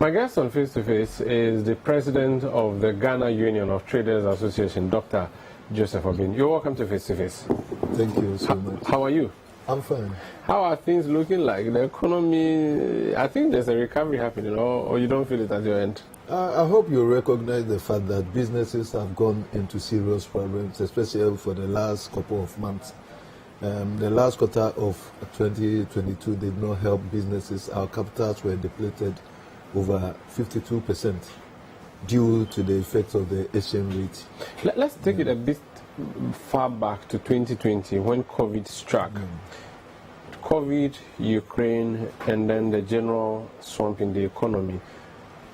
My guest on Face to Face is the president of the Ghana Union of Traders Association, Dr. Joseph Obeng. You're welcome to Face to Face. Thank you so much. How are you? I'm fine. How are things looking like? The economy, I think there's a recovery happening, or you don't feel it at your end? I hope you recognize the fact that businesses have gone into serious problems, especially for the last couple of months. The last quarter of 2022 did not help businesses. Our capitals were depleted over 52% due to the effects of the exchange rate. Let's take it a bit far back to 2020 when COVID struck. COVID, Ukraine, and then the general slump in the economy.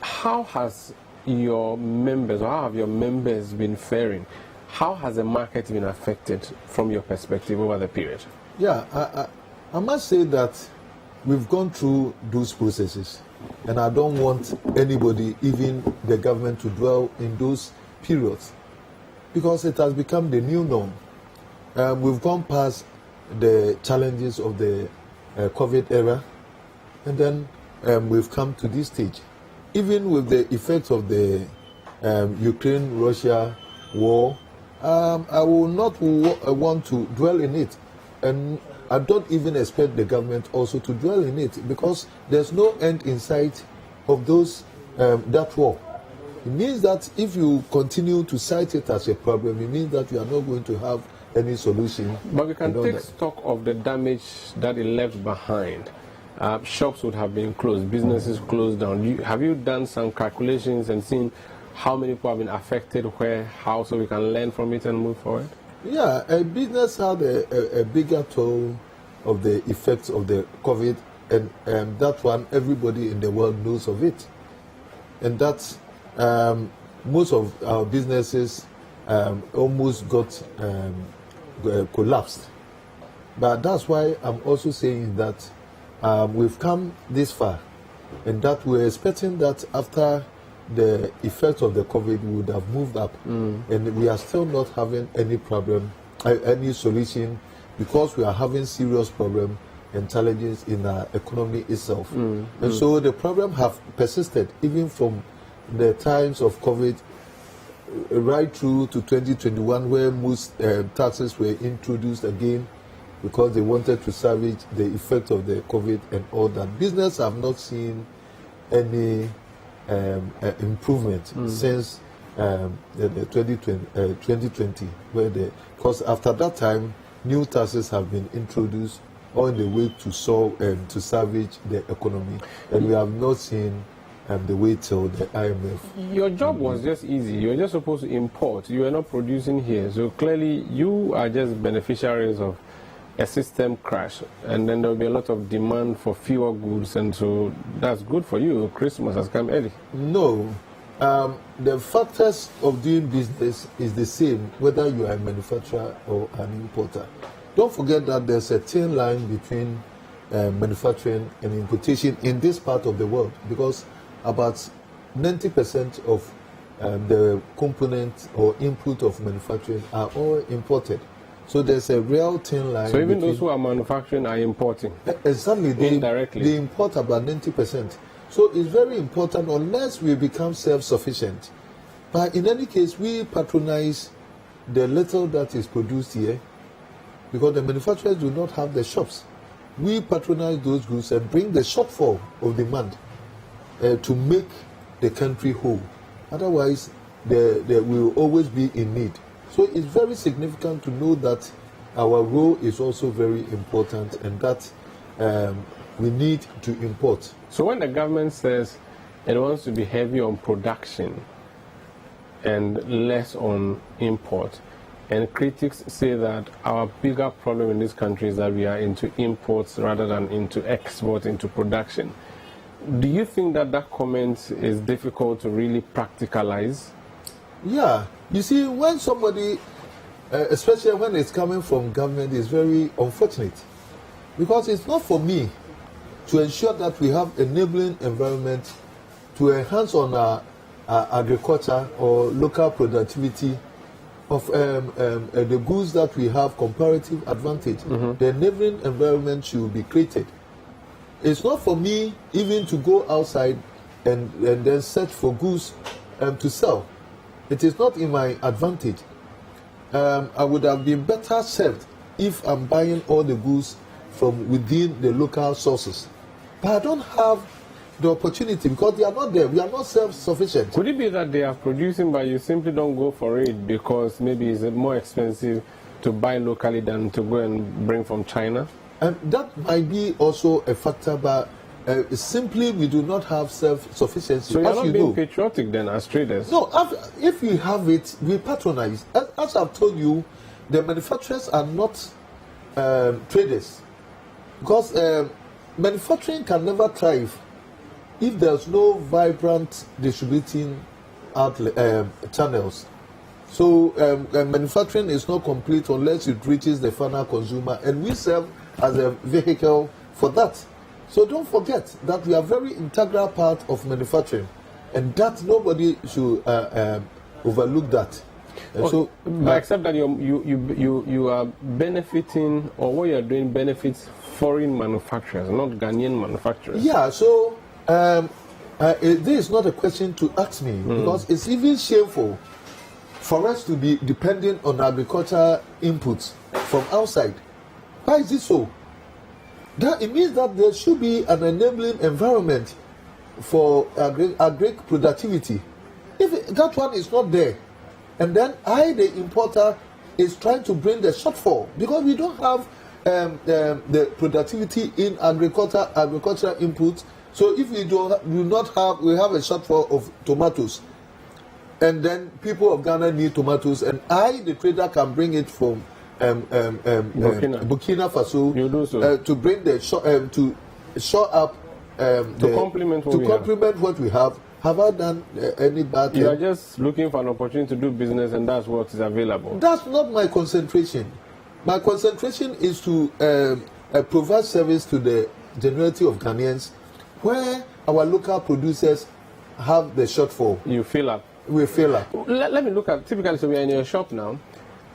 How has your members, or how have your members been faring? How has the market been affected from your perspective over the period? Yeah, I must say that we've gone through those processes, and I don't want anybody, even the government, to dwell in those periods because it has become the new norm. We've gone past the challenges of the COVID era, and then we've come to this stage. Even with the effects of the Ukraine-Russia war, I will not want to dwell in it, and I don't even expect the government also to dwell in it because there's no end in sight of that war. It means that if you continue to cite it as a problem, it means that you are not going to have any solution. But we can take stock of the damage that it left behind. Shops would have been closed, businesses closed down. Have you done some calculations and seen how many people have been affected, how, so we can learn from it and move forward? Yeah, a business had a bigger toll of the effects of the COVID, and that one everybody in the world knows of it. And that's most of our businesses almost got collapsed. But that's why I'm also saying that we've come this far, and that we're expecting that after the effects of the COVID would have moved up, and we are still not having any problem, any solution, because we are having serious problems and challenges in our economy itself. And so the problem have persisted even from the times of COVID right through to 2021, where most taxes were introduced again because they wanted to salvage the effect of the COVID and all that. Business have not seen any improvement since the 2020, because after that time, new taxes have been introduced on the way to solve to salvage the economy, and we have not seen the way till the IMF. Your job was just easy. You were just supposed to import. You were not producing here, so clearly you are just beneficiaries of a system crash, and then there will be a lot of demand for fewer goods, and so that's good for you. Christmas has come early. No, the factors of doing business is the same whether you are a manufacturer or an importer. Don't forget that there's a thin line between manufacturing and importation in this part of the world, because about 90% of the components or input of manufacturing are all imported. So there's a real thin line. So even those who are manufacturing are importing? Exactly. Indirectly. They import about 90%. So it's very important unless we become self-sufficient. But in any case, we patronize the little that is produced here because the manufacturers do not have the shops. We patronize those goods and bring the shortfall of demand to make the country whole. Otherwise, we will always be in need. So it's very significant to know that our role is also very important, and that we need to import. So when the government says it wants to be heavy on production and less on import, and critics say that our bigger problem in this country is that we are into imports rather than into export, into production, do you think that that comment is difficult to really practicalize? Yeah. You see, when somebody, especially when it's coming from government, is very unfortunate. Because it's not for me to ensure that we have enabling environment to enhance on our agriculture or local productivity of the goods that we have comparative advantage. The enabling environment should be created. It's not for me even to go outside and then search for goods to sell. It is not in my advantage. I would have been better served if I'm buying all the goods from within the local sources. But I don't have the opportunity because they are not there. We are not self-sufficient. Could it be that they are producing, but you simply don't go for it because maybe it's more expensive to buy locally than to go and bring from China? And that might be also a factor, but simply we do not have self-sufficiency. So you're not being patriotic then as traders? No, if we have it, we patronize. As I've told you, the manufacturers are not traders. Because manufacturing can never thrive if there's no vibrant distributing outlet, channels. So manufacturing is not complete unless it reaches the final consumer, and we serve as a vehicle for that. So don't forget that we are very integral part of manufacturing, and that nobody should overlook that. Well, so, except that you are benefiting, or what you are doing benefits foreign manufacturers, not Ghanaian manufacturers. Yeah. So this is not a question to ask me because it's even shameful for us to be dependent on agricultural inputs from outside. Why is it so? That it means that there should be an enabling environment for agri productivity. If that one is not there, and then the importer, is trying to bring the shortfall because we don't have the productivity in agricultural inputs. So if we do not have, we have a shortfall of tomatoes, and then people of Ghana need tomatoes, and the trader can bring it from Burkina Faso. You do so. To bring the to shore up to complement what we have. Have I done any bad thing? You are just looking for an opportunity to do business, and that's what is available. That's not my concentration. My concentration is to provide service to the generality of Ghanaians, where our local producers have the shortfall. You fill up. We fill up. Let me look at, typically, so we are in your shop now.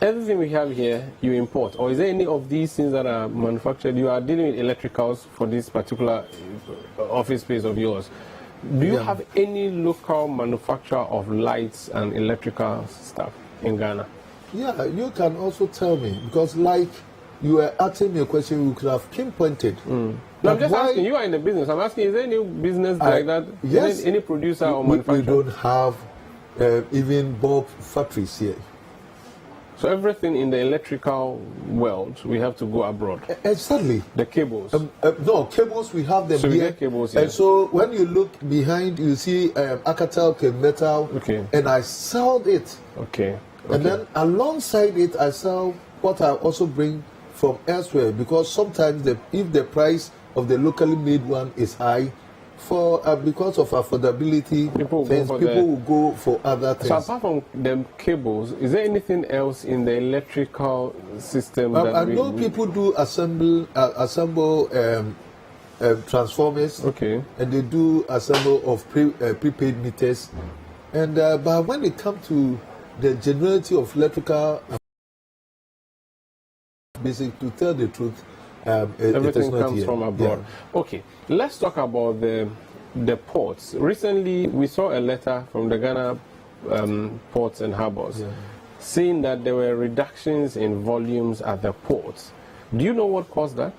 Everything we have here, you import. Or is there any of these things that are manufactured? You are dealing with electricals for this particular office space of yours. Do you have any local manufacturer of lights and electrical stuff in Ghana? Yeah, you can also tell me, because like you were asking me a question, you could have pinpointed. No, I'm just asking, you are in the business. I'm asking, is there any business like that? Yes. Any producer or manufacturer? We don't have even bulb factories here. So everything in the electrical world, we have to go abroad. Exactly. The cables. No, cables, we have them so here. We get cables here. And so when you look behind, you see Akatal metal. Okay. And I sell it. Okay. And then alongside it, I sell what I also bring from elsewhere, because sometimes if the price of the locally made one is high, because of affordability, people will go for other things. So apart from the cables, is there anything else in the electrical system? I know people do assemble transformers. Okay. And they do assemble of prepaid meters. And but when it comes to the generality of electrical, basic, to tell the truth, everything comes from abroad. Yeah. Okay, let's talk about the ports. Recently, we saw a letter from the Ghana ports and harbors saying that there were reductions in volumes at the ports. Do you know what caused that?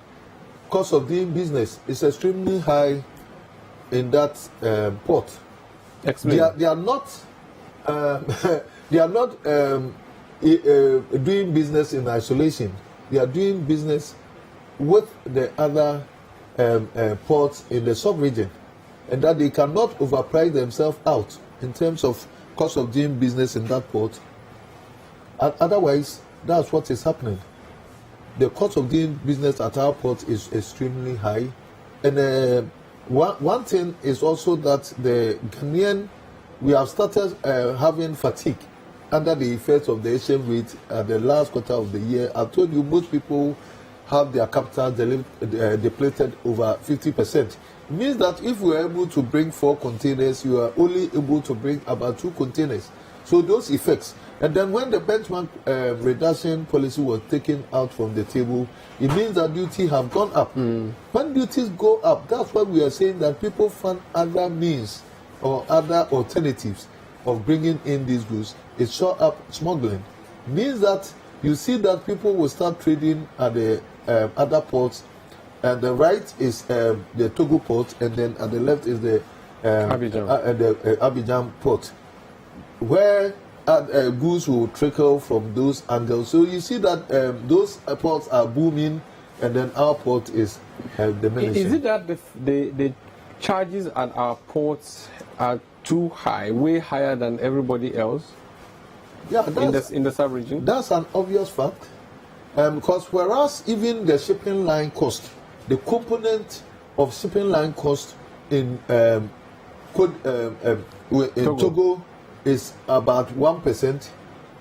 Cost of doing business is extremely high in that port. Explain. They are not doing business in isolation. They are doing business with the other ports in the sub-region, and that they cannot overprice themselves out in terms of cost of doing business in that port. Otherwise, that's what is happening. The cost of doing business at our port is extremely high. And one thing is also that the Ghanaian, we have started having fatigue under the effects of the exchange rate at the last quarter of the year. I told you most people have their capital depleted over 50%. It means that if we are able to bring 4 containers, you are only able to bring about 2 containers. So those effects. And then when the benchmark reduction policy was taken out from the table, it means that duties have gone up. When duties go up, that's why we are saying that people find other means or other alternatives of bringing in these goods, it shut up smuggling. Means that you see that people will start trading at the other ports, and the right is the Togo port, and then at the left is the Abidjan port, where goods will trickle from those angles. So you see that those ports are booming, and then our port is diminishing. Is it that the charges at our ports are too high, way higher than everybody else? Yeah, in the sub-region? That's an obvious fact. Because whereas even the shipping line cost, the component of shipping line cost in Togo is about 1%.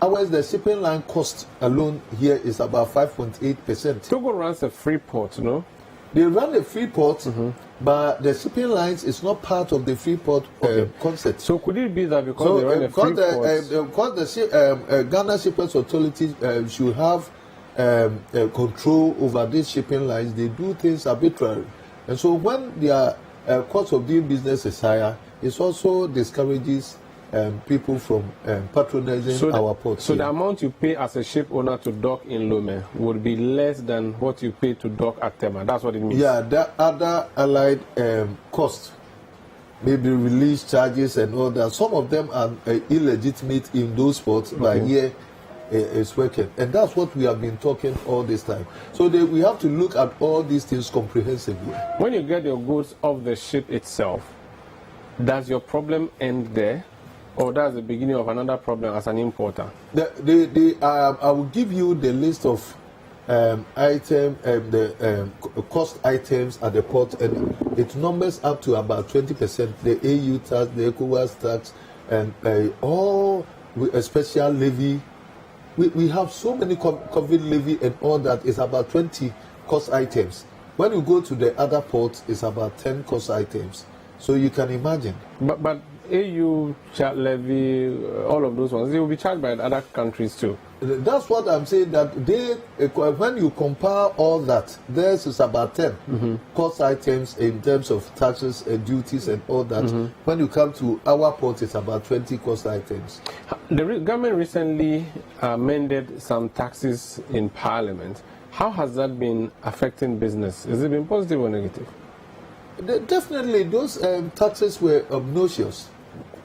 However, the shipping line cost alone here is about 5.8%. Togo runs a free port, no? They run a free port, but the shipping lines is not part of the free port concept. So could it be that because they run a free port? Because the Ghana Shippers Authority should have control over these shipping lines, they do things arbitrarily. And so when their cost of doing business is higher, it also discourages people from patronizing our ports. So the amount you pay as a ship owner to dock in Lome would be less than what you pay to dock at Tema. That's what it means. Yeah, the other allied costs, maybe release charges and all that. Some of them are illegitimate in those ports, but here it's working. And that's what we have been talking all this time. So we have to look at all these things comprehensively. When you get your goods off the ship itself, does your problem end there? Or that's the beginning of another problem as an importer? I will give you the list of cost items at the port, and it numbers up to about 20%. The AU tax, the ECOWAS tax, and all a special levy. We have so many COVID levy and all that. Is about 20 cost items. When you go to the other ports, it's about 10 cost items. So you can imagine. But AU levy, all of those ones, they will be charged by other countries too. That's what I'm saying, that when you compare all that, theirs is about 10 cost items in terms of taxes and duties and all that. When you come to our port, it's about 20 cost items. The government recently amended some taxes in Parliament. How has that been affecting business? Has it been positive or negative? Definitely, those taxes were obnoxious.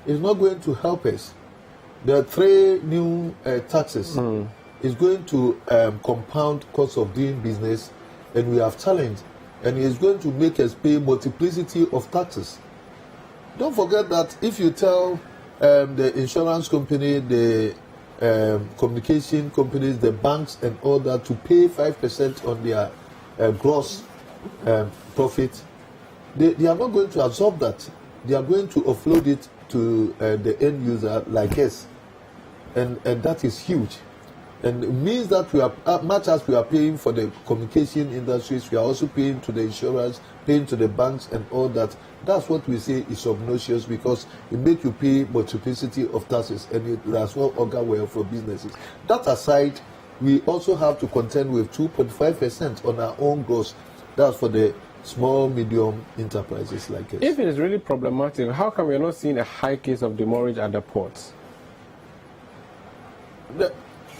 It's not going to help us. There are 3 new taxes. It's going to compound cost of doing business, and we have challenged. And it's going to make us pay multiplicity of taxes. Don't forget that if you tell the insurance company, the communication companies, the banks, and all that to pay 5% on their gross profit, they are not going to absorb that. They are going to offload it to the end user like us. And that is huge. And it means that we are, much as we are paying for the communication industries, we are also paying to the insurance, paying to the banks and all that. That's what we say is obnoxious, because it makes you pay multiplicity of taxes, and it does not augur well for businesses. That aside, we also have to contend with 2.5% on our own gross. That's for the small, medium enterprises like us. If it is really problematic, how come we are not seeing a high case of demurrage at the ports?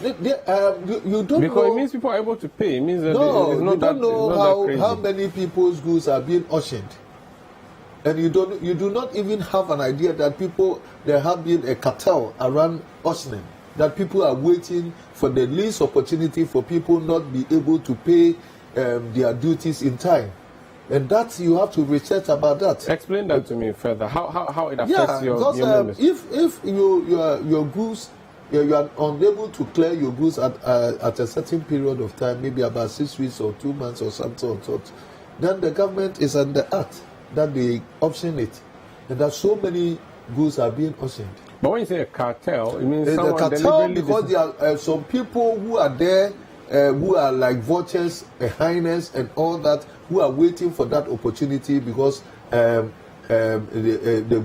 You don't because know, it means people are able to pay. It means that no, it's not you don't know that how many people's goods are being auctioned, and you do not even have an idea that there have been a cartel around auctioning, that people are waiting for the least opportunity for people not be able to pay their duties in time. And that you have to research about that. Explain that to me further. How it affects your because if your goods, you are unable to clear your goods at a certain period of time, maybe about 6 weeks or 2 months or something, then the government is on the act that they auction it, and that so many goods are being auctioned. But when you say a cartel, it means it's a cartel because there are some people who are there, who are like vultures, hyenas, and all that, who are waiting for that opportunity because the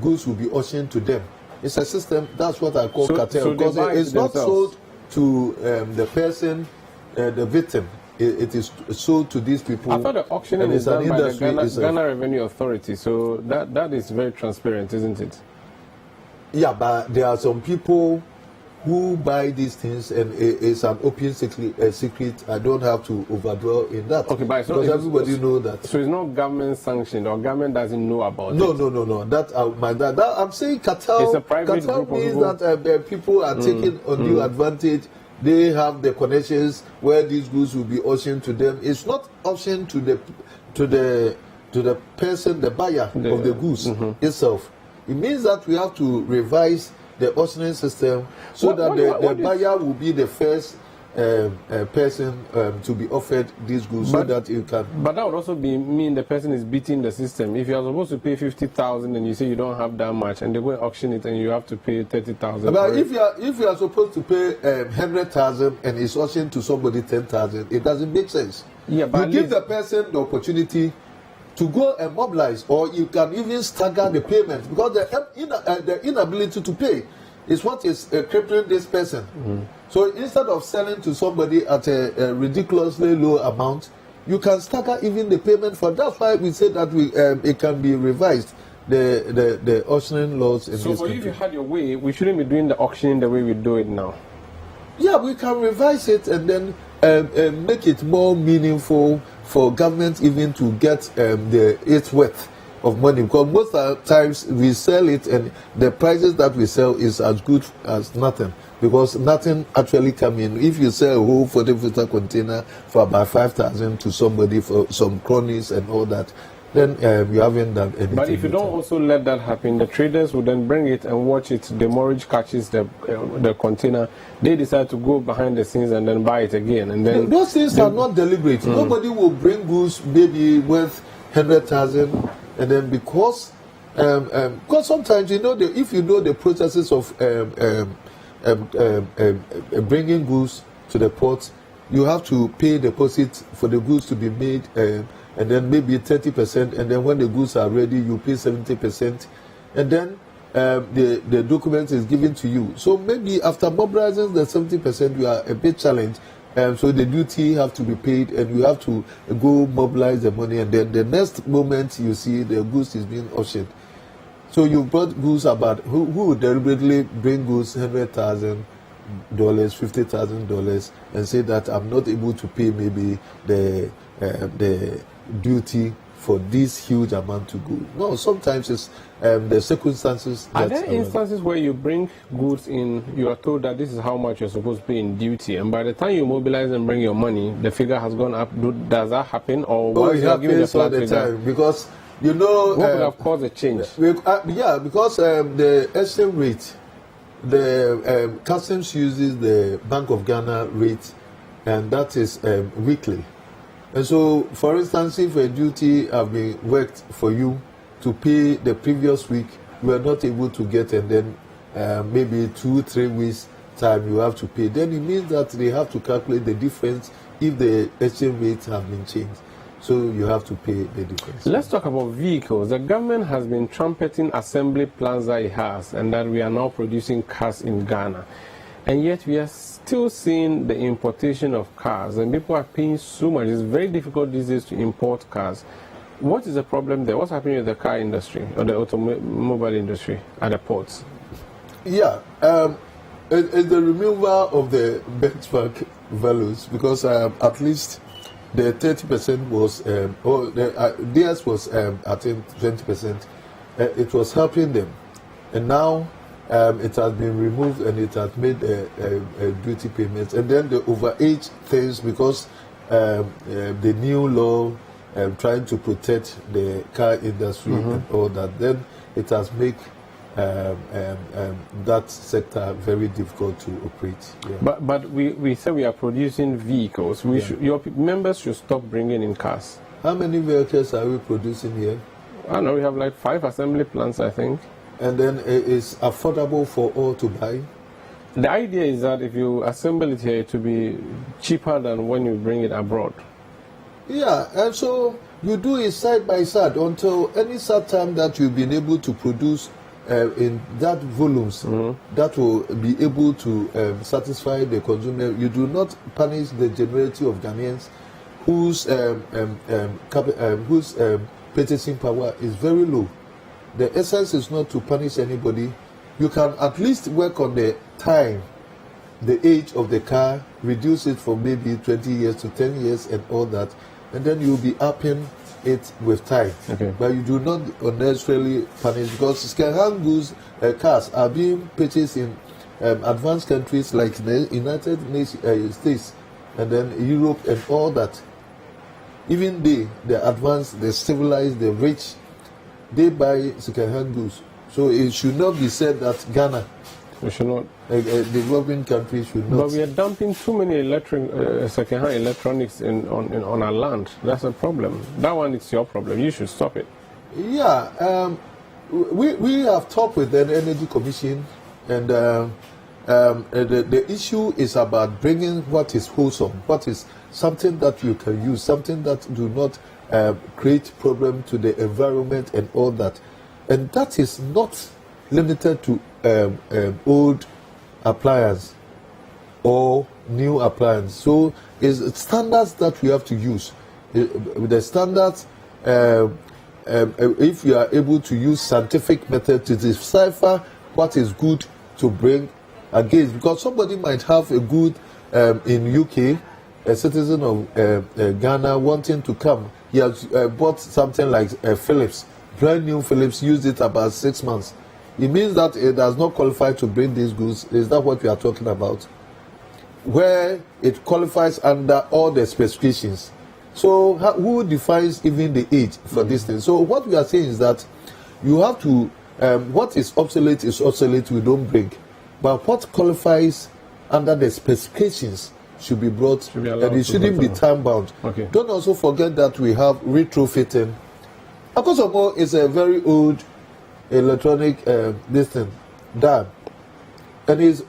goods will be auctioned to them. It's a system. That's what I call cartel, because it's not sold to the person, the victim. It is sold to these people. I thought the auctioning is done by the Ghana Revenue Authority, so that is very transparent, isn't it? Yeah, but there are some people who buy these things, and it's an open secret. I don't have to overdraw in that. Okay, but because everybody knows that. So it's not government sanctioned, or government doesn't know about no, it? No. That I'm saying cartel. It's a private cartel group means of that people are taking undue advantage. They have the connections where these goods will be auctioned to them. It's not auctioned to the person, the buyer of the goods itself. It means that we have to revise the auctioning system so that the buyer will be the first person to be offered these goods, so that you can. But that would also mean the person is beating the system. If you are supposed to pay 50,000 and you say you don't have that much, and they go and auction it and you have to pay 30,000. But if you are supposed to pay 100,000 and it's auctioned to somebody 10,000, it doesn't make sense. Yeah, but you give the person the opportunity to go and mobilize, or you can even stagger the payment, because the inability to pay is what is crippling this person. So instead of selling to somebody at a ridiculously low amount, you can stagger even the payment for. That's why we say that it can be revised, the auctioning laws in this country. So if you had your way, we shouldn't be doing the auctioning the way we do it now. Yeah, we can revise it and then make it more meaningful for government even to get its worth of money, because most of the times we sell it and the prices that we sell is as good as nothing, because nothing actually come in. If you sell a whole 40-footer container for about 5,000 to somebody for some cronies and all that, then you haven't done anything. But if you don't also let that happen, the traders will then bring it and watch it. The mortgage catches the container. They decide to go behind the scenes and then buy it again. And then those things are not deliberate. Nobody will bring goods maybe worth 100,000, and then because sometimes if you know the processes of bringing goods to the port, you have to pay deposit for the goods to be made. And then maybe 30%, and then when the goods are ready, you pay 70%, and then the document is given to you. So maybe after mobilizing the 70%, you are a bit challenged, so the duty have to be paid, and you have to go mobilize the money, and then the next moment you see the goods is being auctioned. So you brought goods about who would deliberately bring goods $100,000, $50,000, and say that I'm not able to pay maybe the duty for this huge amount to go. No, sometimes it's the circumstances. Are there instances where you bring goods in, you are told that this is how much you're supposed to pay in duty, and by the time you mobilize and bring your money, the figure has gone up? Does that happen? Or it happens all the time, because what would have caused a change? Because the exchange rate, the customs uses the Bank of Ghana rate, and that is weekly. And so, for instance, if a duty has been worked for you to pay the previous week, you are not able to get, and then maybe 2-3 weeks time you have to pay, then it means that they have to calculate the difference if the exchange rates have been changed. So you have to pay the difference. Let's talk about vehicles. The government has been trumpeting assembly plans that it has, and that we are now producing cars in Ghana. And yet we are still seeing the importation of cars, and people are paying so much. It's very difficult these days to import cars. What is the problem there? What's happening with the car industry or the automobile industry at the ports? Yeah, it's the removal of the benchmark values, because at least the 30% was, theirs was I think 20%. It was helping them, and now it has been removed, and it has made duty payments, and then the overage things, because the new law trying to protect the car industry and all that, then it has made that sector very difficult to operate. Yeah. But we say we are producing vehicles. Your members should stop bringing in cars. How many vehicles are we producing here? I don't know, we have like 5 assembly plants, I think. And then it is affordable for all to buy? The idea is that if you assemble it here, it will be cheaper than when you bring it abroad. Yeah, and so you do it side by side until any certain time that you've been able to produce in that volumes that will be able to satisfy the consumer. You do not punish the generality of Ghanaians whose purchasing power is very low. The essence is not to punish anybody, you can at least work on the time, the age of the car, reduce it from maybe 20 years to 10 years and all that, and then you'll be upping it with time. Okay. But you do not unnecessarily punish, because second-hand goods, cars are being purchased in advanced countries like the United States and then Europe and all that. Even the advanced, the civilized, the rich, they buy second-hand goods. So it should not be said that Ghana, we should not. Developing countries, should not. But we are dumping too many second-hand electronics on our land. That's a problem. That one is your problem. You should stop it. Yeah, we have talked with the Energy Commission, and the issue is about bringing what is wholesome, what is something that you can use, something that do not create problem to the environment and all that. And that is not limited to old appliance or new appliance. So it's standards that we have to use. With the standards, if you are able to use scientific method to decipher what is good to bring against, because somebody might have a good in UK, a citizen of Ghana wanting to come. He has bought something like Philips, brand new Philips, used it about 6 months. It means that it does not qualify to bring these goods. Is that what we are talking about? Where it qualifies under all the specifications. So who defines even the age for this thing? So what we are saying is that you have to, what is obsolete, we don't bring. But what qualifies under the specifications should be brought, and it shouldn't be time bound. Okay. Don't also forget that we have retrofitting. Akosomo is a very old electronic this thing, dam, and is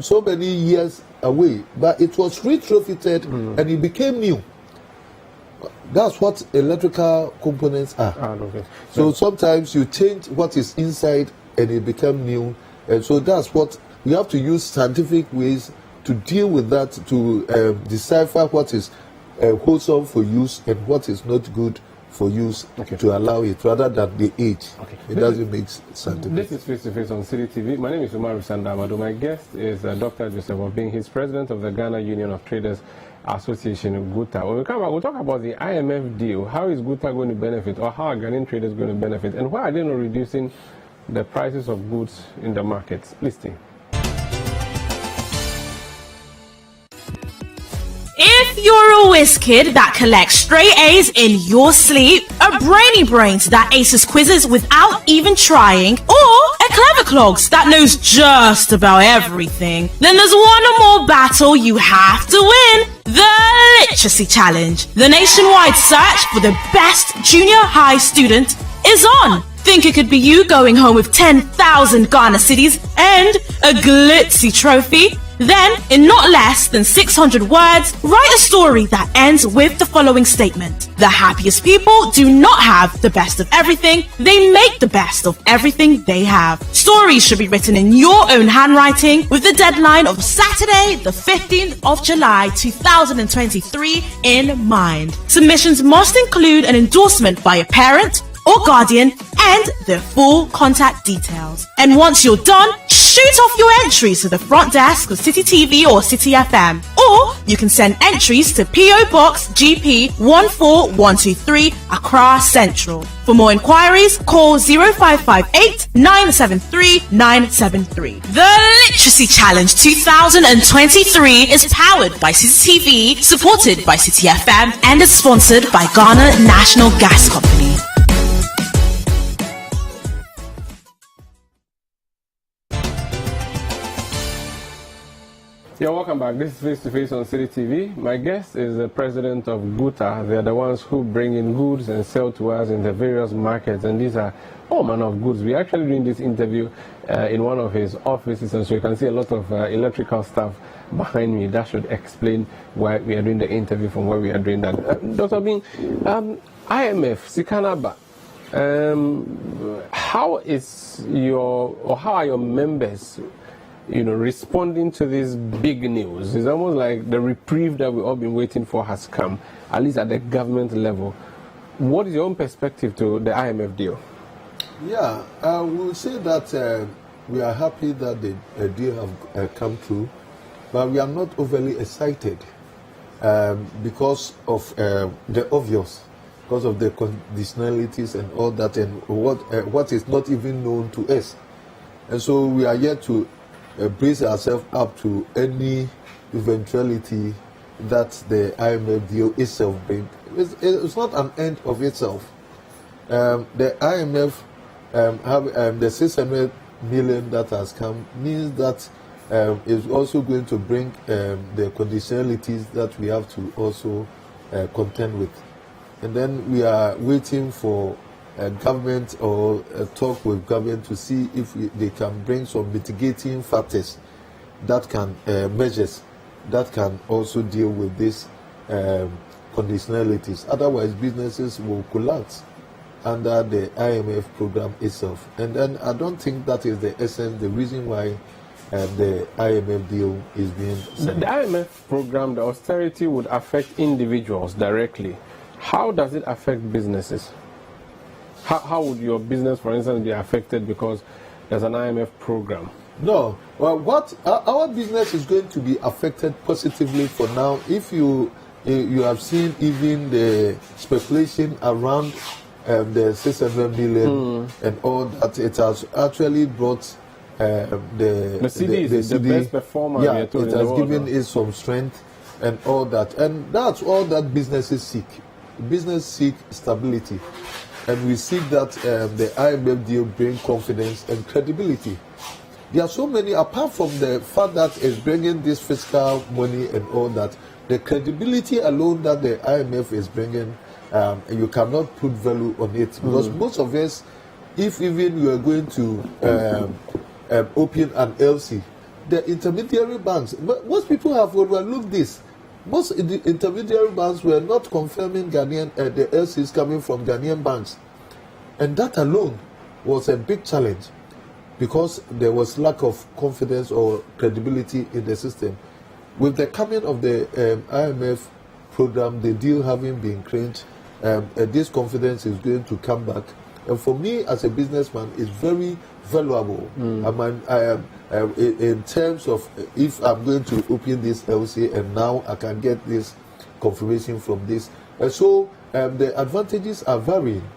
so many years away, but it was retrofitted and it became new. That's what electrical components are. Okay. So sometimes you change what is inside and it become new, and so that's what we have to use scientific ways to deal with that, to decipher what is wholesome for use and what is not good for use, to allow it, rather than the age. It doesn't make sense. This is Face to Face on City TV. My name is Umar Sandamado. My guest is Dr. Joseph Obeng. He's president of the Ghana Union of Traders Association, GUTA. When we come back, we'll talk about the IMF deal. How is GUTA going to benefit, or how are Ghanaian traders going to benefit, and why are they not reducing the prices of goods in the markets? Please stay. If you're a whiz kid that collects straight A's in your sleep, a brainy brains that aces quizzes without even trying, or a clever clogs that knows just about everything, then there's one more battle you have to win: the Literacy Challenge. The nationwide search for the best junior high student is on. Think it could be you going home with 10,000 Ghana cedis and a glitzy trophy? Then, in not less than 600 words, write a story that ends with the following statement: the happiest people do not have the best of everything, they make the best of everything they have. Stories should be written in your own handwriting, with the deadline of Saturday, the 15th of July 2023 in mind. Submissions must include an endorsement by a parent or guardian and their full contact details. And once you're done, shoot off your entries to the front desk of City TV or City FM. Or you can send entries to PO Box GP 14123 Accra Central. For more inquiries, call 0558 973 973. The Literacy Challenge 2023 is powered by City TV, supported by City FM, and is sponsored by Ghana National Gas Company. Yeah, welcome back. This is Face to Face on City TV. My guest is the president of GUTA. They are the ones who bring in goods and sell to us in the various markets, and these are all manner of goods. We're actually doing this interview in one of his offices, and so you can see a lot of electrical stuff behind me. That should explain why we are doing the interview from where we are doing that. Dr. Obeng, IMF, Sikanaba, how are your members responding to this big news? It's almost like the reprieve that we've all been waiting for has come, at least at the government level. What is your own perspective to the IMF deal? Yeah, I will say that we are happy that the deal have come through, but we are not overly excited because of the obvious, because of the conditionalities and all that, and what is not even known to us. And so we are yet to brace ourselves up to any eventuality that the IMF deal itself brings. It's not an end of itself. The IMF have the 600 million that has come means that is also going to bring the conditionalities that we have to also contend with. And then we are waiting for government or a talk with government to see if they can bring some mitigating factors that can measures that can also deal with these conditionalities. Otherwise, businesses will collapse under the IMF program itself. And then I don't think that is the essence, the reason why the IMF deal is being signed. The IMF program, the austerity would affect individuals directly. How does it affect businesses? How would your business, for instance, be affected because there's an IMF program? No. Well, what our business is going to be affected positively for now. If you have seen even the speculation around the 600 million and all that, it has actually brought the CD is the best performer. Yeah, it has given it some strength and all that, and that's all that businesses seek. Business seek stability, and we seek that the IMF deal bring confidence and credibility. There are so many, apart from the fact that it's bringing this fiscal money and all that, the credibility alone that the IMF is bringing, you cannot put value on it. Because most of us, if even you are going to open an LC, the intermediary banks, most people have overlooked this. Most of the intermediary banks were not confirming Ghanaian, the LCs coming from Ghanaian banks. And that alone was a big challenge, because there was lack of confidence or credibility in the system. With the coming of the IMF program, the deal having been cranked, this confidence is going to come back. And for me as a businessman, it's very valuable. In terms of if I'm going to open this LC and now I can get this confirmation from this. And so the advantages are varying.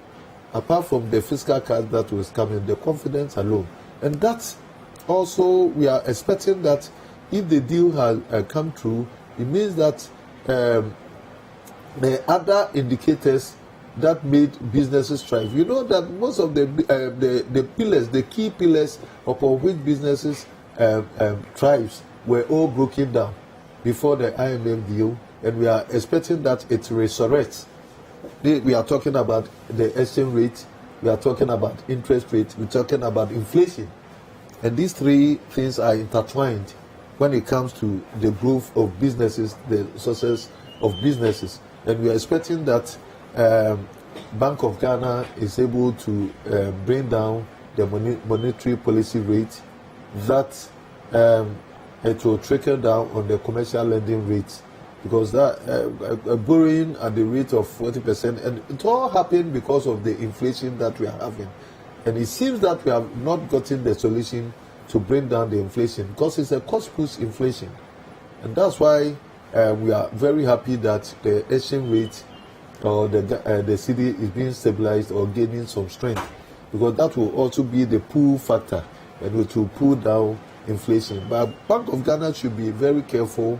Apart from the fiscal card that was coming, the confidence alone. And that's also, we are expecting that if the deal has come through, it means that the other indicators that made businesses thrive. You know that most of the pillars, the key pillars upon which businesses thrives, were all broken down before the IMF deal, and we are expecting that it resurrects. We are talking about the exchange rate, we are talking about interest rate, we're talking about inflation. And these three things are intertwined when it comes to the growth of businesses, the success of businesses. And we are expecting that Bank of Ghana is able to bring down the monetary policy rate, that it will trickle down on the commercial lending rates, because that borrowing at the rate of 40%, and it all happened because of the inflation that we are having. And it seems that we have not gotten the solution to bring down the inflation, because it's a cost-push inflation. And that's why we are very happy that the exchange rate or the CD is being stabilized or gaining some strength, because that will also be the pull factor, and it will pull down inflation. But Bank of Ghana should be very careful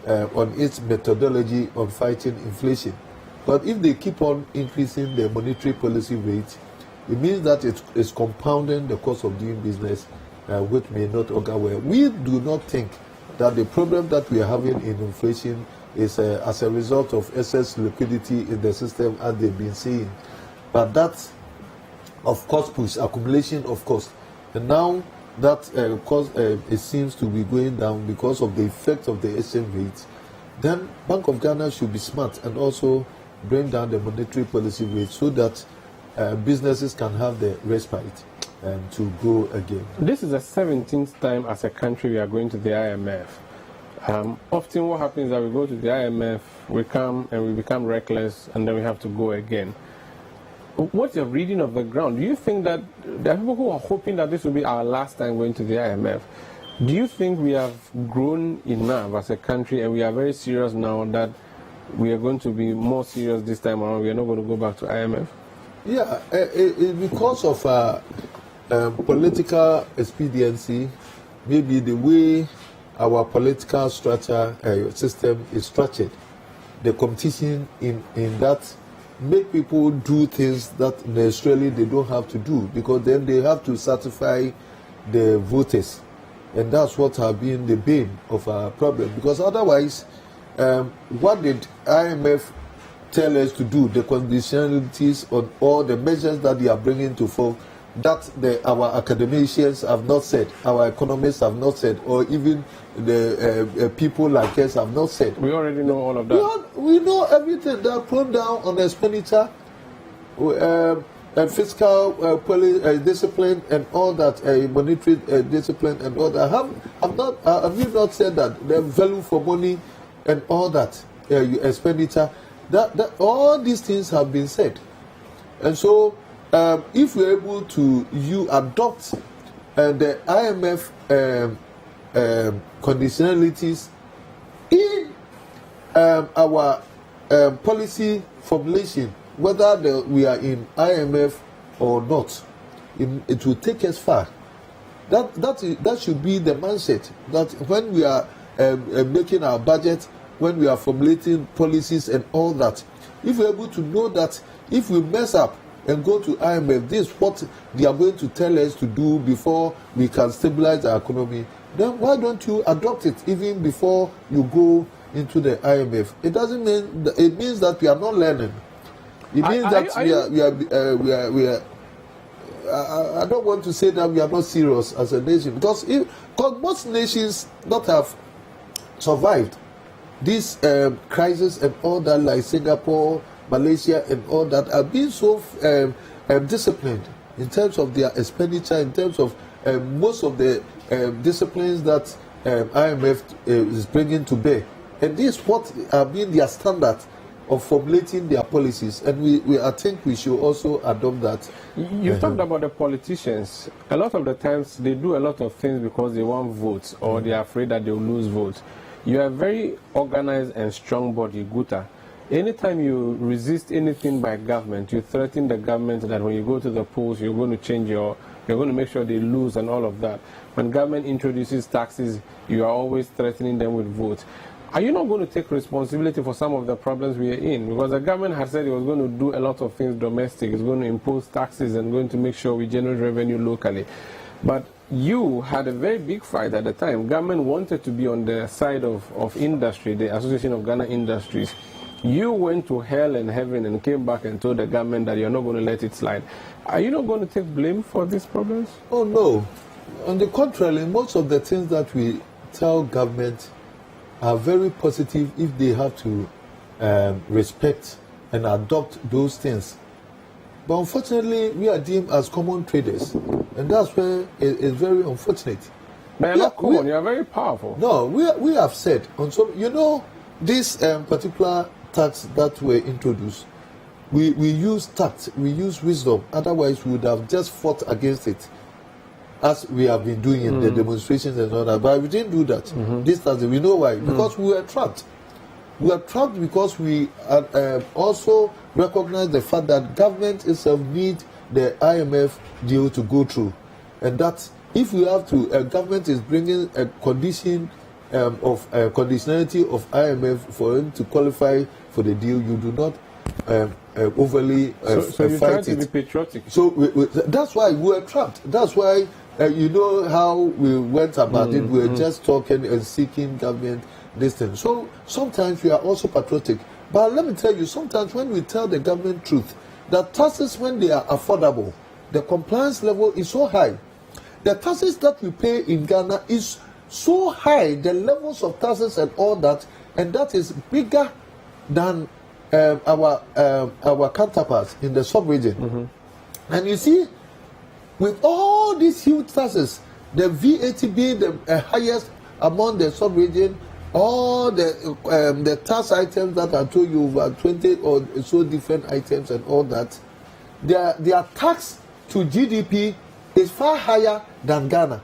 on its methodology on fighting inflation. But if they keep on increasing the monetary policy rate, it means that it is compounding the cost of doing business, which may not augur well. We do not think that the problem that we are having in inflation is as a result of excess liquidity in the system, as they've been saying. But that, of course, push accumulation of cost. And now that cost it seems to be going down because of the effect of the exchange rate, then Bank of Ghana should be smart and also bring down the monetary policy rate so that businesses can have the respite to grow again. This is the 17th time as a country we are going to the IMF. Often what happens is that we go to the IMF, we come and we become reckless, and then we have to go again. What's your reading of the ground? Do you think that there are people who are hoping that this will be our last time going to the IMF? Do you think we have grown enough as a country and we are very serious now that we are going to be more serious this time around? We are not going to go back to IMF? Yeah, because of political expediency, maybe the way our political structure system is structured, the competition in that make people do things that necessarily they don't have to do, because then they have to satisfy the voters, and that's what has been the bane of our problem. Because otherwise, what did IMF tell us to do? The conditionalities on all the measures that they are bringing to forth, that our academicians have not said, our economists have not said, or even the people like us have not said. We already know all of that. We know everything. They are prone down on expenditure, fiscal discipline, and all that, monetary discipline, and all that. Have you not said that the value for money and all that expenditure? That all these things have been said, and so. If we're able to adopt the IMF conditionalities in our policy formulation, whether we are in IMF or not, it will take us far. That should be the mindset, that when we are making our budget, when we are formulating policies and all that, if we're able to know that if we mess up and go to IMF, this is what they are going to tell us to do before we can stabilize our economy, then why don't you adopt it even before you go into the IMF? It doesn't mean it means that we are not learning. It means that we are. I don't want to say that we are not serious as a nation, because most nations that have survived this crisis and all that, like Singapore, Malaysia, and all that, are being so disciplined in terms of their expenditure, in terms of most of the disciplines that IMF is bringing to bear. And this is what have been their standard of formulating their policies. And I think we should also adopt that. You talked about the politicians. A lot of the times they do a lot of things because they want votes, or they are afraid that they will lose votes. You are a very organized and strong body, GUTA. Anytime you resist anything by government, you threaten the government that when you go to the polls, you're going to change you're going to make sure they lose and all of that. When government introduces taxes, you are always threatening them with votes. Are you not going to take responsibility for some of the problems we are in? Because the government has said it was going to do a lot of things domestic. It's going to impose taxes and going to make sure we generate revenue locally. But you had a very big fight at the time. Government wanted to be on the side of industry, the Association of Ghana Industries. You went to hell and heaven and came back and told the government that you're not going to let it slide. Are you not going to take blame for these problems? Oh, no. On the contrary, most of the things that we tell government are very positive if they have to respect and adopt those things. But unfortunately, we are deemed as common traders, and that's where it's very unfortunate. But you're not common, you're very powerful. No, we have said, this particular tax that were introduced, we use tact, we use wisdom, otherwise we would have just fought against it, as we have been doing in the demonstrations and all that. But we didn't do that. This tax, we know why. Because we were trapped. We are trapped because we also recognize the fact that government itself needs the IMF deal to go through, and that if we have to, government is bringing a condition of conditionality of IMF for him to qualify for the deal. You do not overly so you fight try to be patriotic. So that's why we were trapped. That's why you know how we went about it. We were just talking and seeking government this thing. So sometimes we are also patriotic. But let me tell you, sometimes when we tell the government truth, that taxes, when they are affordable, the compliance level is so high. The taxes that we pay in Ghana is so high, the levels of taxes and all that, and that is bigger than our counterparts in the sub-region. And you see, with all these huge taxes, the VAT being the highest among the sub-region, all the tax items that I told you, over 20 or so different items and all that, their tax to GDP is far higher than Ghana,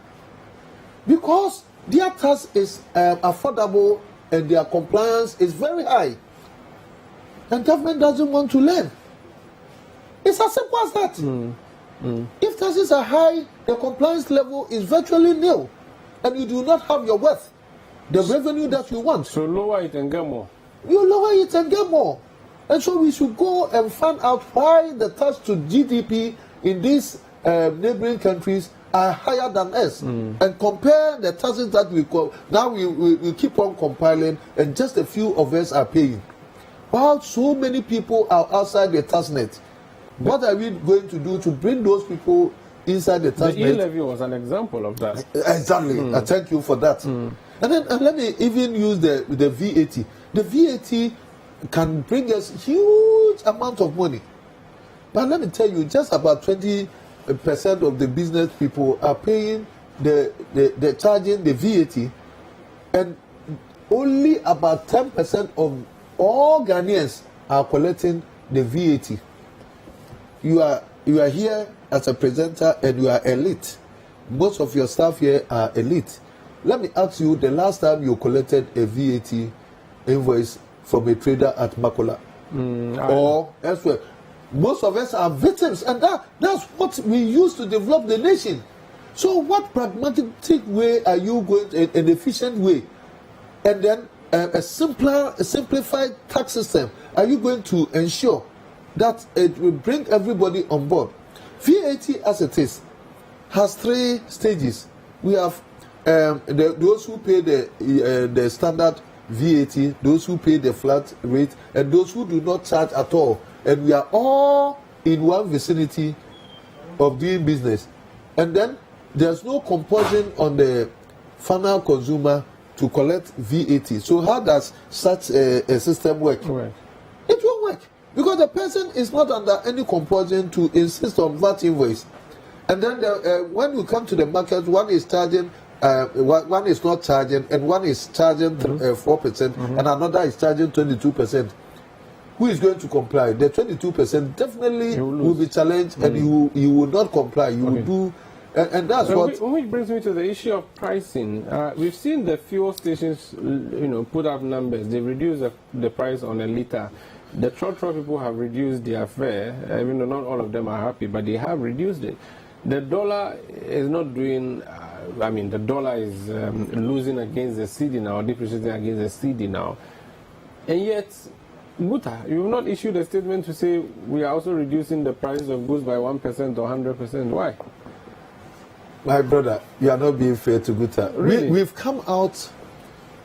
because their tax is affordable and their compliance is very high, and government doesn't want to learn. It's as simple as that. If taxes are high, the compliance level is virtually nil, and you do not have your worth, the revenue that you want. So lower it and get more. You lower it and get more. And so we should go and find out why the tax to GDP in these neighboring countries are higher than us, and compare the taxes that we call. Now we keep on compiling, and just a few of us are paying, while so many people are outside the tax net. What are we going to do to bring those people inside the tax net? The e-levy was an example of that. Exactly. I thank you for that. And then let me even use the VAT. The VAT can bring us huge amount of money. But let me tell you, just about 20% of the business people are paying the charging the VAT, and only about 10% of all Ghanaians are collecting the VAT. You are here as a presenter and you are elite. Most of your staff here are elite. Let me ask you, the last time you collected a VAT invoice from a trader at Makola or elsewhere? Most of us are victims, and that's what we use to develop the nation. So what pragmatic way are you going to, an efficient way, and then a simplified tax system are you going to ensure that it will bring everybody on board? VAT as it is has 3 stages. We have those who pay the standard VAT, those who pay the flat rate, and those who do not charge at all. And we are all in one vicinity of doing business. And then there's no compulsion on the final consumer to collect VAT. So how does such a system work? Right. It won't work, because the person is not under any compulsion to insist on VAT invoice. And then when you come to the market, one is charging, one is not charging, and one is charging 4%, and another is charging 22%. Who is going to comply? The 22% definitely will be challenged, and you will not comply. You will do, and that's what. Which brings me to the issue of pricing. We've seen the fuel stations, put up numbers. They reduce the price on a liter. The trotro people have reduced their fare. Even though not all of them are happy, but they have reduced it. The dollar is not doing. The dollar is losing against the CD now, depreciating against the CD now, and yet, GUTA, you have not issued a statement to say we are also reducing the price of goods by 1% or 100%. Why? My brother, you are not being fair to GUTA. Really? We've come out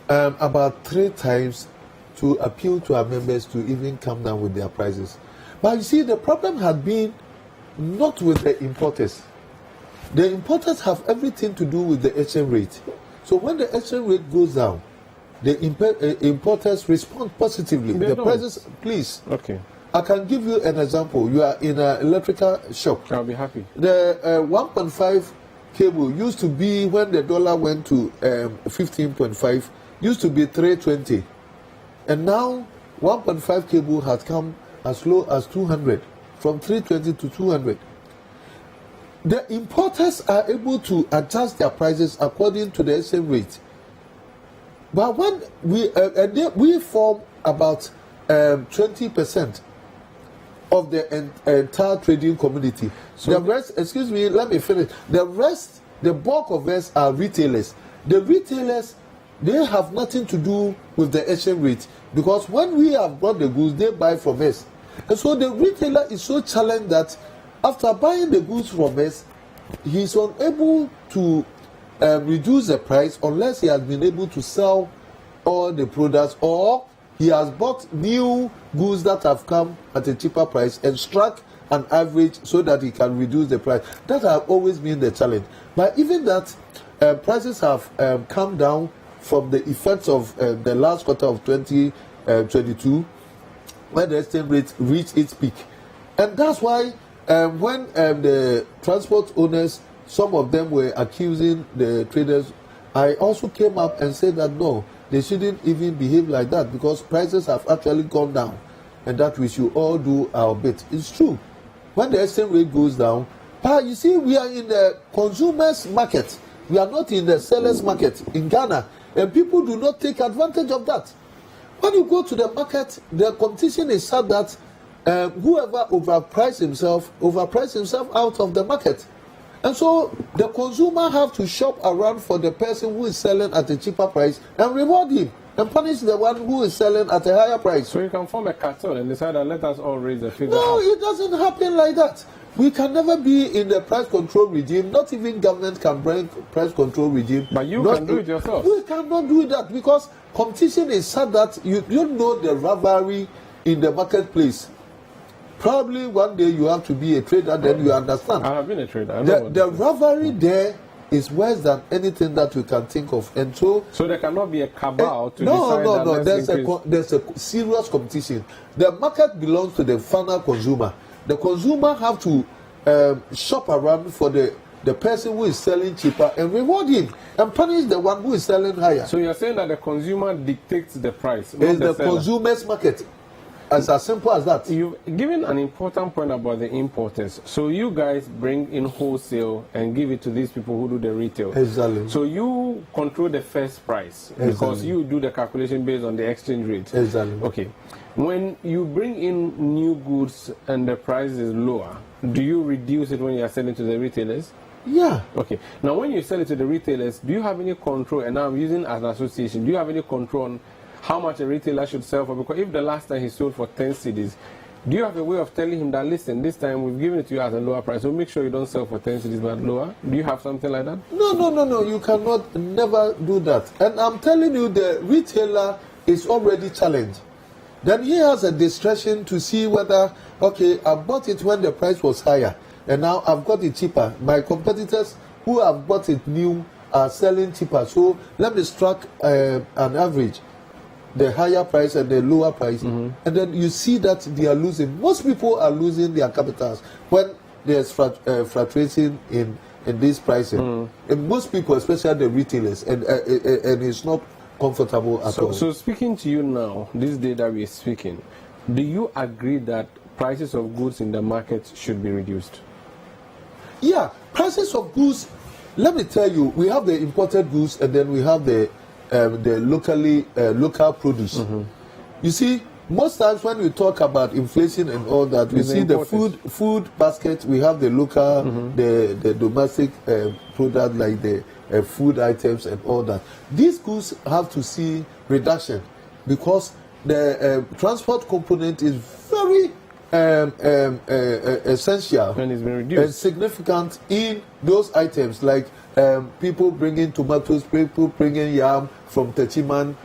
about 3 times to appeal to our members to even come down with their prices. But you see, the problem had been not with the importers. The importers have everything to do with the exchange rate. So when the exchange rate goes down, the importers respond positively. The prices, please. Okay. I can give you an example. You are in an electrical shop. I'll be happy. The 1.5 cable used to be, when the dollar went to 15.5, used to be 320. And now 1.5 cable has come as low as 200, from 320 to 200. The importers are able to adjust their prices according to the exchange rate. But when we form about 20% of the entire trading community. So the rest, excuse me, let me finish. The rest, the bulk of us are retailers. The retailers, they have nothing to do with the exchange rate, because when we have brought the goods, they buy from us. And so the retailer is so challenged that after buying the goods from us, he is unable to reduce the price unless he has been able to sell all the products, or he has bought new goods that have come at a cheaper price and struck an average so that he can reduce the price. That has always been the challenge. But even that, prices have come down from the effects of the last quarter of 2022, when the exchange rate reached its peak. And that's why when the transport owners, some of them were accusing the traders, I also came up and said that no, they shouldn't even behave like that, because prices have actually gone down, and that we should all do our bit. It's true. when the exchange rate goes down, but you see, we are in the consumers market. We are not in the sellers market in Ghana, and people do not take advantage of that. When you go to the market, the competition is such that whoever overprice himself out of the market. And so the consumer have to shop around for the person who is selling at a cheaper price and reward him and punish the one who is selling at a higher price. So you can form a cartel and decide that let us all raise the figure. No, it doesn't happen like that. We can never be in the price control regime. Not even government can bring price control regime. But you can do it yourself. We cannot do that because competition is such that you know the rivalry in the marketplace. Probably one day you have to be a trader, then you understand. I have been a trader. The rivalry there is worse than anything that you can think of, and so there cannot be a cabal to decide that. No. There's a serious competition. The market belongs to the final consumer. The consumer have to shop around for the person who is selling cheaper and reward him and punish the one who is selling higher. So you're saying that the consumer dictates the price? It's the consumer's market. As simple as that. You've given an important point about the importers. So you guys bring in wholesale and give it to these people who do the retail. Exactly. So you control the first price because you do the calculation based on the exchange rate. Exactly. Okay. When you bring in new goods and the price is lower, do you reduce it when you are selling to the retailers? Yeah. Okay. Now, when you sell it to the retailers, do you have any control? And now I'm using as an association. Do you have any control on how much a retailer should sell for? Because if the last time he sold for 10 cedis, do you have a way of telling him that, listen, this time we've given it to you at a lower price, so make sure you don't sell for 10 cedis but lower? Do you have something like that? No. You cannot never do that. And I'm telling you, the retailer is already challenged. Then he has a discretion to see whether, okay, I bought it when the price was higher, and now I've got it cheaper. My competitors who have bought it new are selling cheaper. So let me strike an average, the higher price and the lower price, and then you see that they are losing. Most people are losing their capitals when there's fluctuation in this pricing. And most people, especially the retailers, and it's not comfortable at all. So speaking to you now, this day that we are speaking, do you agree that prices of goods in the market should be reduced? Yeah, prices of goods. Let me tell you, we have the imported goods and then we have the local produce. You see, most times when we talk about inflation and all that, we see the food basket. We have the local, the domestic product like the food items and all that. These goods have to see reduction because the transport component is very essential and it's been reduced and significant in those items, like people bringing tomatoes, people bringing yam from Techiman,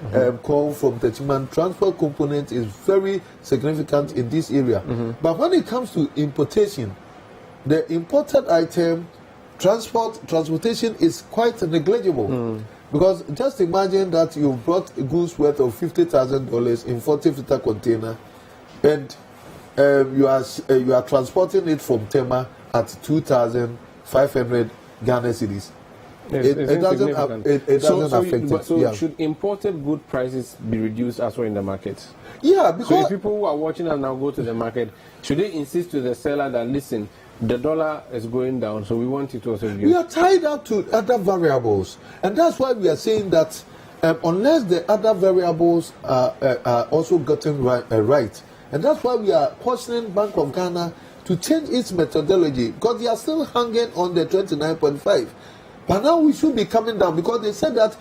corn from Techiman. Transport component is very significant in this area. But when it comes to importation, the imported item transportation is quite negligible. Because just imagine that you brought goods worth of $50,000 in 40-liter container, and you are transporting it from Tema at 2,500 Ghana cedis. It doesn't affect it. So should imported good prices be reduced as well in the market? Yeah, because so if people who are watching us now go to the market, should they insist to the seller that, listen, the dollar is going down, so we want it to also reduce? We are tied up to other variables, and that's why we are saying that unless the other variables are also gotten right, and that's why we are cautioning Bank of Ghana to change its methodology, because they are still hanging on the 29.5. But now we should be coming down, because they said that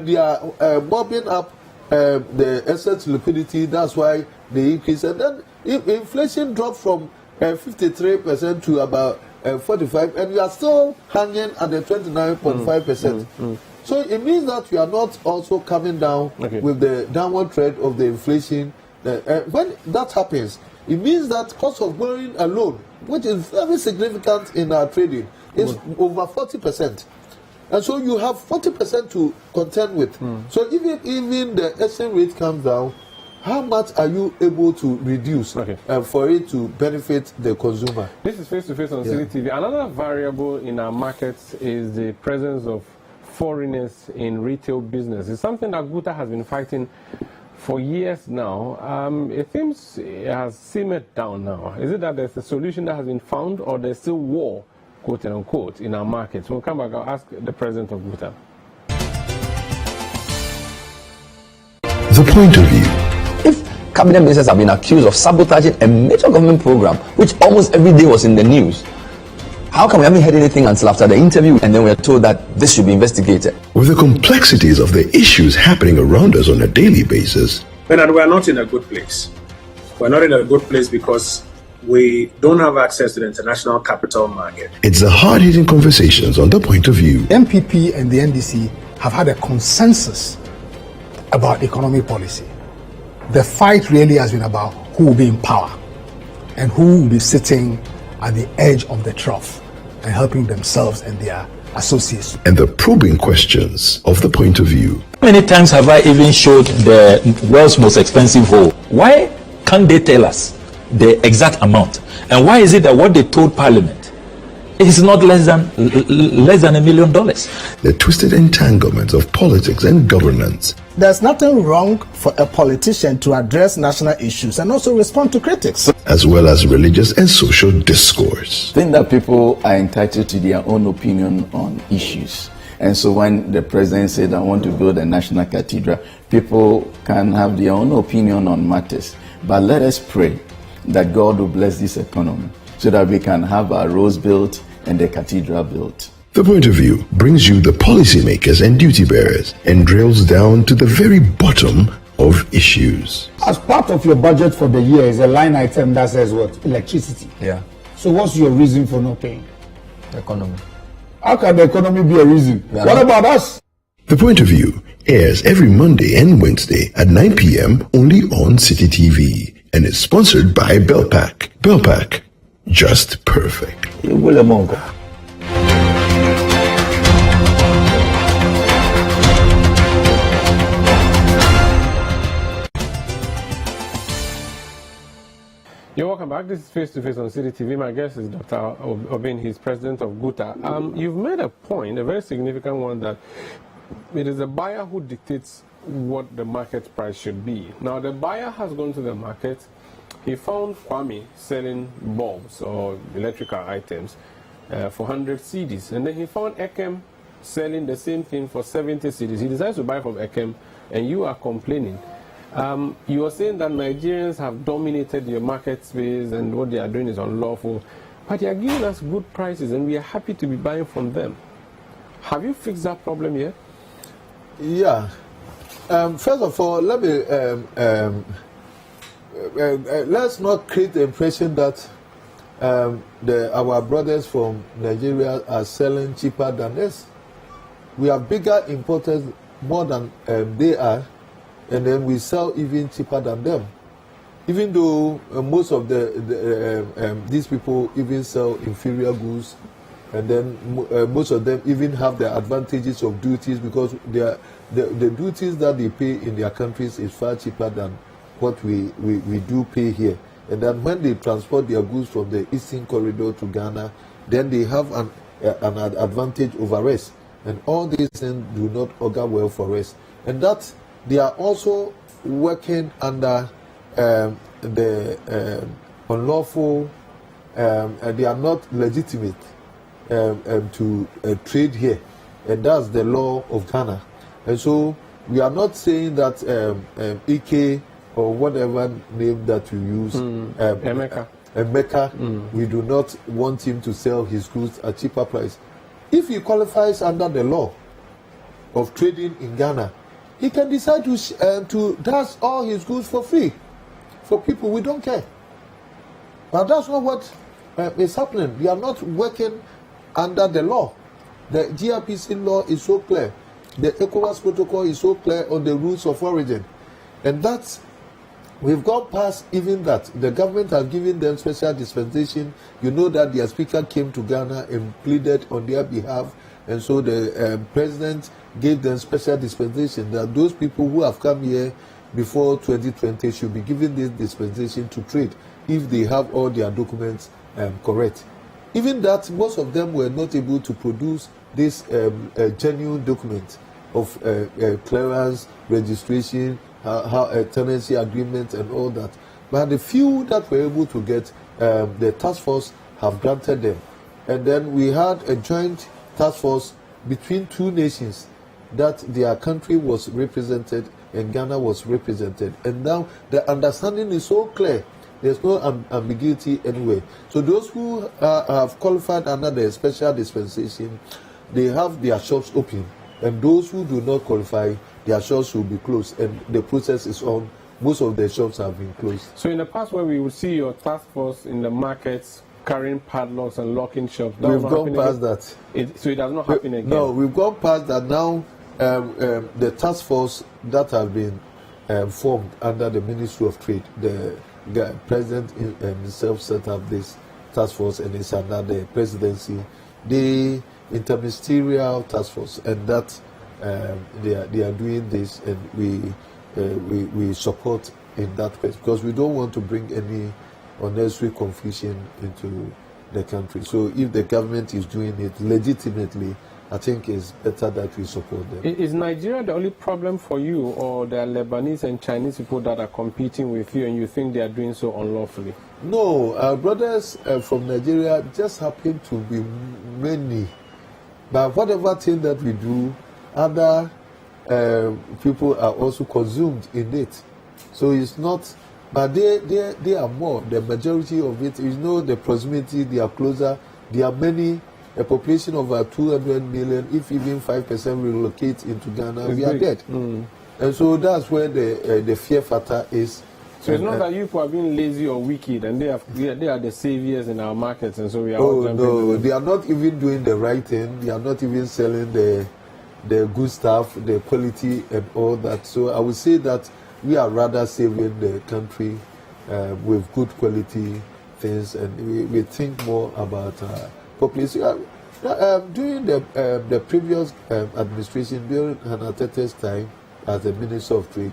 they are mobbing up the asset liquidity. That's why they increase. And then if inflation dropped from 53% to about 45%, and we are still hanging at the 29.5%. So it means that we are not also coming down with the downward trend of the inflation. When that happens, it means that cost of borrowing alone, which is very significant in our trading, is over 40%. And so you have 40% to contend with. So even the exchange rate comes down, how much are you able to reduce for it to benefit the consumer? This is face-to-face on CCTV. Another variable in our markets is the presence of foreigners in retail business. It's something that GUTA has been fighting for years now. It seems it has simmered down now. Is it that there's a solution that has been found, or there's still war, quote and unquote, in our markets? We'll come back. I'll ask the president of GUTA. The point of view. If cabinet ministers have been accused of sabotaging a major government program, which almost every day was in the news, how come we haven't heard anything until after the interview, and then we are told that this should be investigated? With the complexities of the issues happening around us on a daily basis, Bernard, we're not in a good place. We're not in a good place because we don't have access to the international capital market. it's the hard-hitting conversations on The Point of View. MPP and the NDC have had a consensus about economic policy. The fight really has been about who will be in power and who will be sitting at the edge of the trough and helping themselves and their associates. And the probing questions of The Point of View. How many times have I even showed the world's most expensive hole? Why can't they tell us the exact amount? And why is it that what they told Parliament is not less than $1 million? The twisted entanglements of politics and governance. There's nothing wrong for a politician to address national issues and also respond to critics, as well as religious and social discourse. I think that people are entitled to their own opinion on issues. And so when the president said, I want to build a national cathedral, people can have their own opinion on matters. But let us pray that God will bless this economy so that we can have our roads built and the cathedral built. The Point of View brings you the policymakers and duty bearers and drills down to the very bottom of issues. As part of your budget for the year is a line item that says what? Electricity. Yeah. So what's your reason for not paying? Economy. How can the economy be a reason? Yeah. What about us? The Point of View airs every Monday and Wednesday at 9 p.m. only on City TV and is sponsored by Belpac. Belpac, just perfect. You're welcome back. This is Face to Face on City TV. My guest is Dr. Obeng. He's president of GUTA. You've made a point, a very significant one, that it is the buyer who dictates what the market price should be. Now, the buyer has gone to the market. He found Kwame selling bulbs or electrical items for 100 cedis. And then he found Ekem selling the same thing for 70 cedis. He decides to buy from Ekem, and you are complaining. You are saying that Nigerians have dominated your market space and what they are doing is unlawful, but they are giving us good prices and we are happy to be buying from them. Have you fixed that problem yet? Yeah. First of all, let me let's not create the impression that our brothers from Nigeria are selling cheaper than us. We are bigger importers more than they are, and then we sell even cheaper than them. Even though most of these people even sell inferior goods, and then most of them even have the advantages of duties, because the duties that they pay in their countries is far cheaper than what we do pay here. And then when they transport their goods from the Eastern Corridor to Ghana, then they have an advantage over us. And all these things do not augur well for us. And that they are also working under the unlawful, they are not legitimate to trade here. And that's the law of Ghana. And so we are not saying that EK or whatever name that you use, Emeka, we do not want him to sell his goods at cheaper price. If he qualifies under the law of trading in Ghana, he can decide to dash all his goods for free. For people, we don't care. But that's not what is happening. We are not working under the law. The GRPC law is so clear. The ECOWAS protocol is so clear on the rules of origin. And that's, we've gone past even that. The government has given them special dispensation. You know that their speaker came to Ghana and pleaded on their behalf. And so the president gave them special dispensation that those people who have come here before 2020 should be given this dispensation to trade if they have all their documents correct. Even that, most of them were not able to produce this genuine document of clearance, registration, a tenancy agreement and all that. But the few that were able to get, the task force have granted them. And then we had a joint task force between two nations that their country was represented and Ghana was represented. And now the understanding is so clear. There's no ambiguity anywhere. So those who have qualified under the special dispensation, they have their shops open. And those who do not qualify, their shops will be closed. And the process is on. Most of the shops have been closed. So in the past, where we would see your task force in the markets carrying padlocks and locking shops, we've gone past that. So it does not happen again? No, we've gone past that now. The task force that have been formed under the Ministry of Trade, the president himself set up this task force, and it's under the presidency, the interministerial task force, and that they are doing this, and we support in that case, because we don't want to bring any unnecessary confusion into the country. So if the government is doing it legitimately, I think it's better that we support them. Is Nigeria the only problem for you, or there are Lebanese and Chinese people that are competing with you and you think they are doing so unlawfully? No, our brothers from Nigeria just happen to be many. But whatever thing that we do, other people are also consumed in it. So it's not, but they are more. The majority of it, the proximity, they are closer. There are many. A population of 200 million, if even 5% relocate into Ghana, we are dead. And so that's where the fear factor is. So it's not that you people are being lazy or wicked, and they are the saviors in our markets, and so we are all jumping. No, they are not even doing the right thing. They are not even selling the good stuff, the quality and all that. So I would say that we are rather saving the country with good quality things, and we think more about population. During the previous administration, during Hannah Tete's time as the Minister of Trade,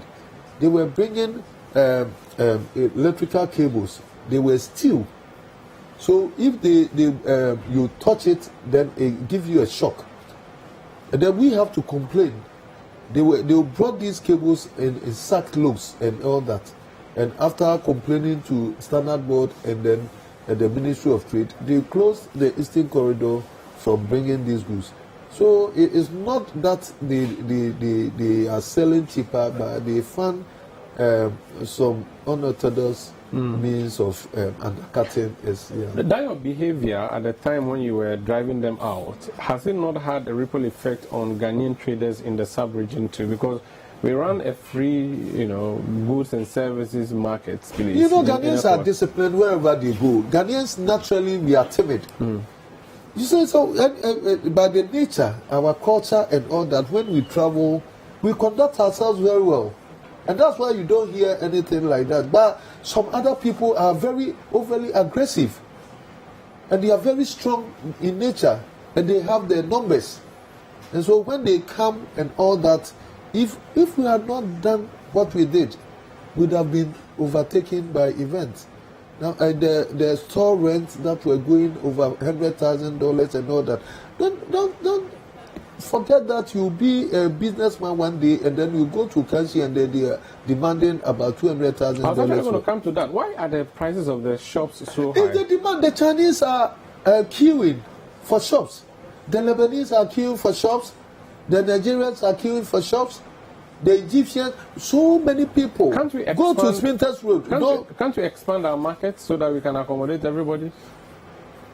they were bringing electrical cables. They were steel. So if you touch it, then it gives you a shock. And then we have to complain. They brought these cables in sack loads and all that. And after complaining to Standard Board and then the Ministry of Trade, they closed the Eastern Corridor from bringing these goods. So it is not that they are selling cheaper, but they found some unorthodox means of undercutting. That your behavior at the time when you were driving them out, has it not had a ripple effect on Ghanaian traders in the sub-region too? Because we run a free, goods and services markets. Ghanaians are disciplined wherever they go. Ghanaians naturally, we are timid. You see, so by the nature, our culture and all that, when we travel, we conduct ourselves very well. And that's why you don't hear anything like that. But some other people are very overly aggressive. And they are very strong in nature. And they have their numbers. And so when they come and all that, if we had not done what we did, we would have been overtaken by events. Now, the store rents that were going over $100,000 and all that. Don't forget that you'll be a businessman one day, and then you go to country and then they are demanding about $200,000. I was actually going to come to that. Why are the prices of the shops so high? It's the demand. The Chinese are queuing for shops. The Lebanese are queuing for shops. The Nigerians are queuing for shops. The Egyptians, so many people. Can't we go to Smithers Road? Can't we expand our market so that we can accommodate everybody?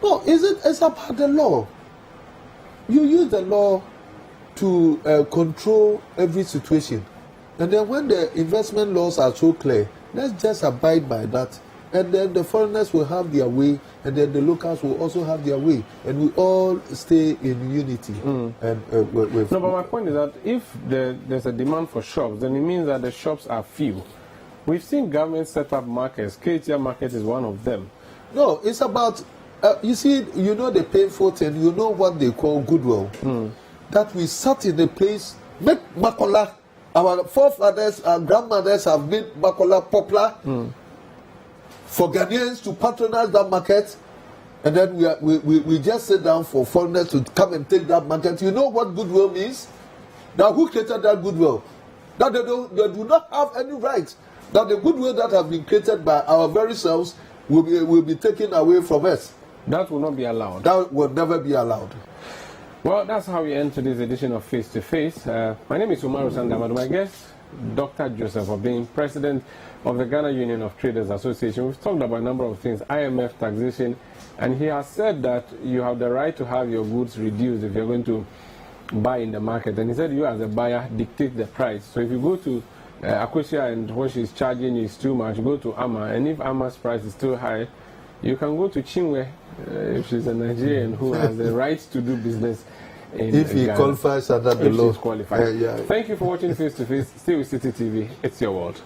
No, it's about the law. You use the law to control every situation. And then when the investment laws are so clear, let's just abide by that. And then the foreigners will have their way, and then the locals will also have their way, and we all stay in unity. No, but my point is that if there's a demand for shops, then it means that the shops are few. We've seen government set up markets. KTR market is one of them. No, it's about, you see, the painful thing, what they call goodwill. That we sat in a place, make Makola, our forefathers, our grandmothers have made Makola popular. For Ghanaians to patronize that market, and then we just sit down for foreigners to come and take that market. You know what goodwill means? Now, who created that goodwill? that they do not have any rights, that the goodwill that has been created by our very selves will be taken away from us. That will not be allowed. That will never be allowed. Well, that's how we end today's edition of Face to Face. My name is Umaru Sandamadu. My guest, Dr. Joseph Obeng, President of the Ghana Union of Traders Association. We've talked about a number of things, IMF, taxation, and he has said that you have the right to have your goods reduced if you're going to buy in the market. And he said you as a buyer dictate the price. So if you go to Akosia and what she's charging is too much, go to Ama, and if Ama's price is too high, you can go to Chinwe, if she's a Nigerian who has the right to do business in if he Ghana, qualifies under the law. Qualified. Yeah. Thank you for watching Face to Face. Stay with City TV. It's your world.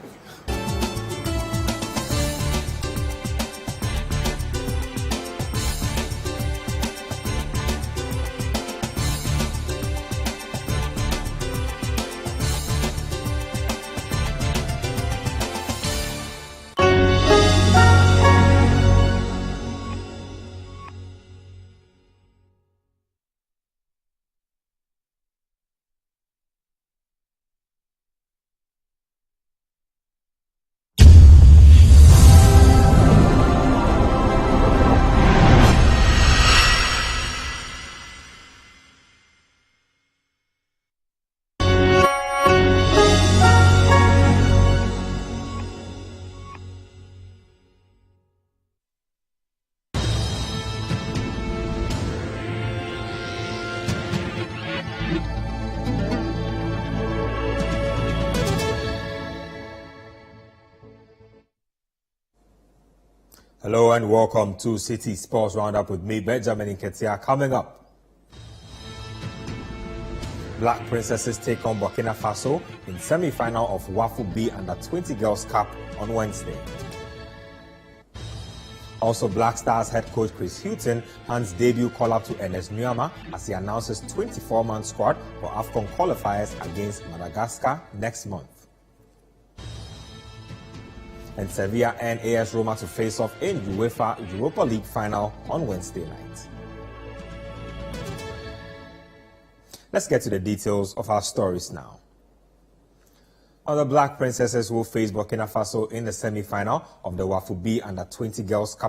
Hello and welcome to City Sports Roundup with me, Benjamin Nketia. Coming up, Black Princesses take on Burkina Faso in semi-final of WAFU B Under-20 Girls Cup on Wednesday. Also, Black Stars head coach Chris Houghton hands debut call-up to Ernest Nuama as he announces 24-man squad for AFCON qualifiers against Madagascar next month. And Sevilla and AS Roma to face off in UEFA Europa League final on Wednesday night. Let's get to the details of our stories now. The Black Princesses will face Burkina Faso in the semi-final of the WAFU B Under-20 Girls Cup